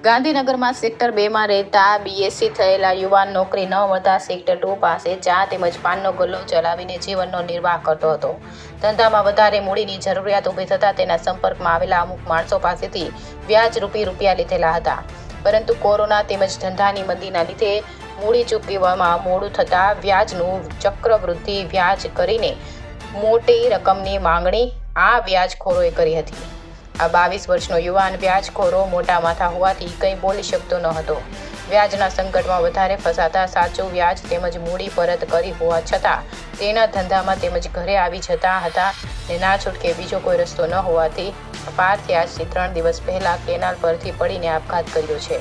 ગાંધીનગરમાં સેક્ટર 2માં રહેતા બીએસસી થયેલા યુવાન નોકરી ન મળતા સેક્ટર 2 પાસે ચા તેમજ પાનનો ગલ્લો ચલાવીને જીવનનો નિર્વાહ કરતો હતો. ધંધામાં વધારે મૂડીની જરૂરિયાત ઊભી થતાં તેના સંપર્કમાં આવેલા અમુક માણસો પાસેથી વ્યાજરૂપી રૂપિયા લીધેલા હતા. પરંતુ કોરોના તેમજ ધંધાની મંદીના લીધે મૂડી ચૂકવવામાં મોડું થતાં વ્યાજનું ચક્રવૃદ્ધિ વ્યાજ કરીને મોટી રકમની માંગણી આ વ્યાજખોરોએ કરી હતી. આ 22 વર્ષનો યુવાન વ્યાજખોરો મોટા માથા હોવાથી કંઈ બોલી શકતો ન હતો. વ્યાજના સંકટમાં વધારે ફસાતા સાચું વ્યાજ તેમજ મૂડી પરત કરી હોવા છતાં તેના ધંધામાં તેમજ ઘરે આવી જતા હતા ને ના છૂટકે બીજો કોઈ રસ્તો ન હોવાથી પાર્થે આજથી 3 દિવસ પહેલા કેનાલ પરથી પડીને આપઘાત કર્યો છે.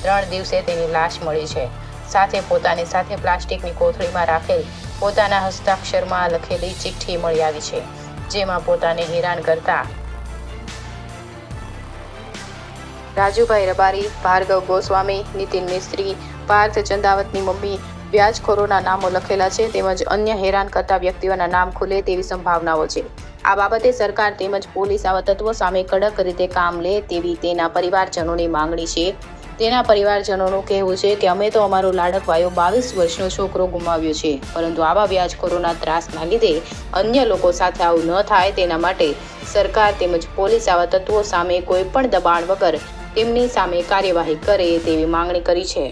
3 દિવસે તેની લાશ મળી છે. સાથે પોતાની સાથે પ્લાસ્ટિકની કોથળીમાં રાખેલ પોતાના હસ્તાક્ષરમાં લખેલી ચિઠ્ઠી મળી આવી છે, જેમાં પોતાને હેરાન કરતા રાજુભાઈ રબારી, ભાર્ગવ ગોસ્વામી, નીતિન મિસ્ત્રી, પાર્થ ચંદાવતની મમ્મી વ્યાજખોરોના નામો લખેલા છે તેમજ અન્ય હેરાન કરતા વ્યક્તિઓના નામ ખુલે તેવી સંભાવનાઓ છે. આ બાબતે સરકાર તેમજ પોલીસ આવા તત્વો સામે કડક રીતે કામ લે તેવી તેના પરિવારજનોની માંગણી છે. તેના પરિવારજનોનું કહેવું છે કે અમે તો અમારો લાડકવાયો 22 વર્ષનો છોકરો ગુમાવ્યો છે, પરંતુ આવા વ્યાજખોરોના ત્રાસના લીધે અન્ય લોકો સાથે આવું ન થાય તેના માટે સરકાર તેમજ પોલીસ આવા તત્વો સામે કોઈ પણ દબાણ વગર તેમની સામે કાર્યવાહી કરે તેવી માંગણી કરી છે.